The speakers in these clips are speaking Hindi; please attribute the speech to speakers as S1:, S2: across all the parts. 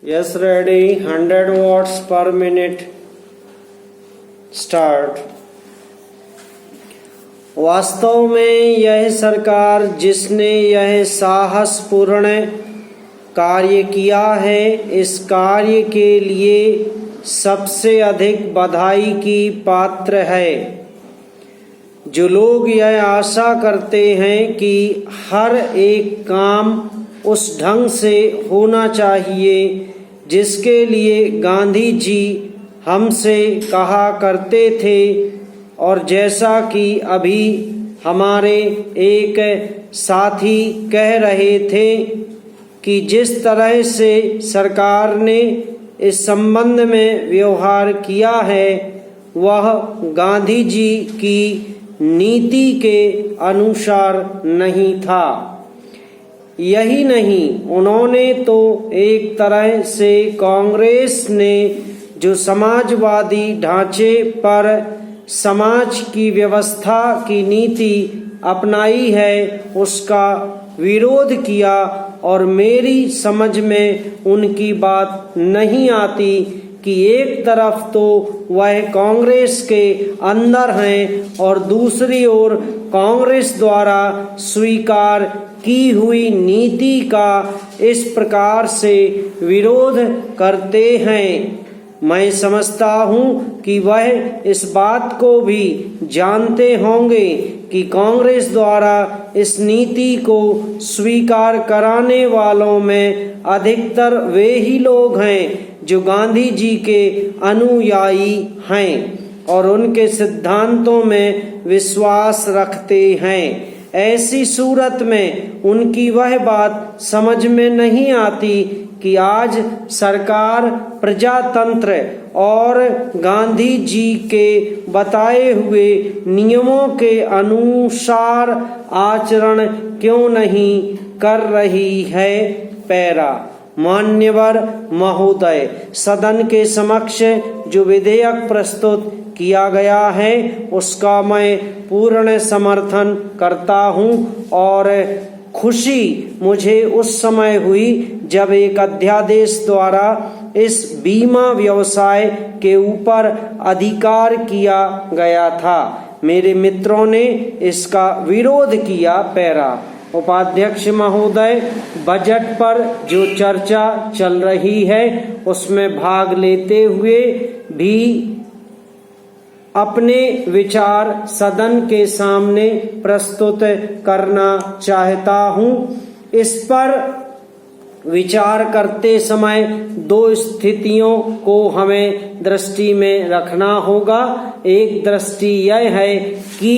S1: Yes, ready. 100 watts per minute. Start. वास्तव में यह सरकार जिसने यह साहसपूर्ण कार्य किया है, इस कार्य के लिए सबसे अधिक बधाई की पात्र है। जो लोग यह आशा करते हैं कि हर एक काम उस ढंग से होना चाहिए जिसके लिए गांधी जी हमसे कहा करते थे, और जैसा कि अभी हमारे एक साथी कह रहे थे कि जिस तरह से सरकार ने इस संबंध में व्यवहार किया है वह गांधी जी की नीति के अनुसार नहीं था। यही नहीं, उन्होंने तो एक तरह से कांग्रेस ने जो समाजवादी ढांचे पर समाज की व्यवस्था की नीति अपनाई है उसका विरोध किया, और मेरी समझ में उनकी बात नहीं आती कि एक तरफ तो वह कांग्रेस के अंदर हैं और दूसरी ओर कांग्रेस द्वारा स्वीकार की हुई नीति का इस प्रकार से विरोध करते हैं। मैं समझता हूँ कि वह इस बात को भी जानते होंगे कि कांग्रेस द्वारा इस नीति को स्वीकार कराने वालों में अधिकतर वे ही लोग हैं जो गांधी जी के अनुयायी हैं और उनके सिद्धांतों में विश्वास रखते हैं। ऐसी सूरत में उनकी वह बात समझ में नहीं आती कि आज सरकार प्रजातंत्र और गांधी जी के बताए हुए नियमों के अनुसार आचरण क्यों नहीं कर रही है। पैरा। मान्यवर महोदय, सदन के समक्ष जो विधेयक प्रस्तुत किया गया है उसका मैं पूर्ण समर्थन करता हूँ, और खुशी मुझे उस समय हुई जब एक अध्यादेश द्वारा इस बीमा व्यवसाय के ऊपर अधिकार किया गया था। मेरे मित्रों ने इसका विरोध किया। पैरा। उपाध्यक्ष महोदय, बजट पर जो चर्चा चल रही है उसमें भाग लेते हुए भी अपने विचार सदन के सामने प्रस्तुत करना चाहता हूँ। इस पर विचार करते समय दो स्थितियों को हमें दृष्टि में रखना होगा। एक दृष्टि यह है कि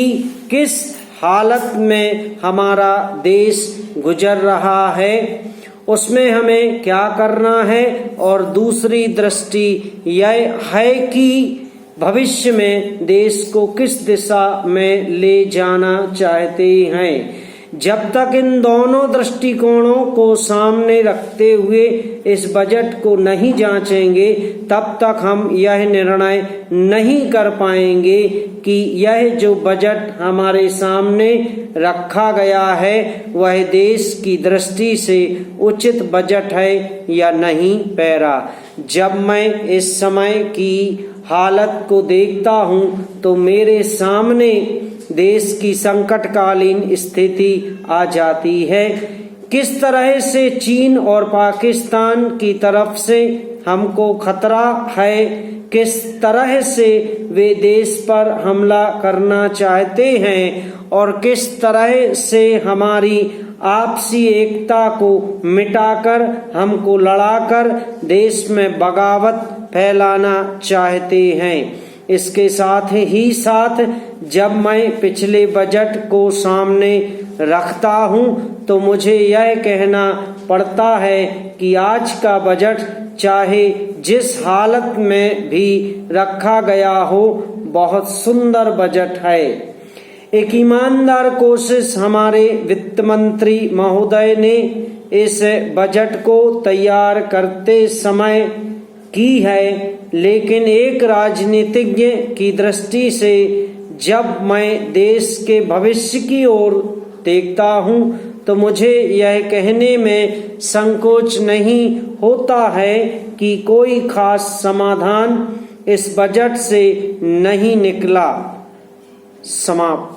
S1: किस हालत में हमारा देश गुजर रहा है, उसमें हमें क्या करना है, और दूसरी दृष्टि यह है कि भविष्य में देश को किस दिशा में ले जाना चाहते हैं। जब तक इन दोनों दृष्टिकोणों को सामने रखते हुए इस बजट को नहीं जांचेंगे तब तक हम यह निर्णय नहीं कर पाएंगे कि यह जो बजट हमारे सामने रखा गया है वह देश की दृष्टि से उचित बजट है या नहीं। पैरा। जब मैं इस समय की हालत को देखता हूँ तो मेरे सामने देश की संकटकालीन स्थिति आ जाती है। किस तरह से चीन और पाकिस्तान की तरफ से हमको खतरा है, किस तरह से वे देश पर हमला करना चाहते हैं, और किस तरह से हमारी आपसी एकता को मिटाकर हमको लड़ाकर देश में बगावत फैलाना चाहते हैं। इसके साथ ही साथ जब मैं पिछले बजट को सामने रखता हूँ तो मुझे यह कहना पड़ता है कि आज का बजट चाहे जिस हालत में भी रखा गया हो बहुत सुंदर बजट है। एक ईमानदार कोशिश हमारे वित्त मंत्री महोदय ने इस बजट को तैयार करते समय की है, लेकिन एक राजनीतिज्ञ की दृष्टि से जब मैं देश के भविष्य की ओर देखता हूँ तो मुझे यह कहने में संकोच नहीं होता है कि कोई खास समाधान इस बजट से नहीं निकला। समाप्त।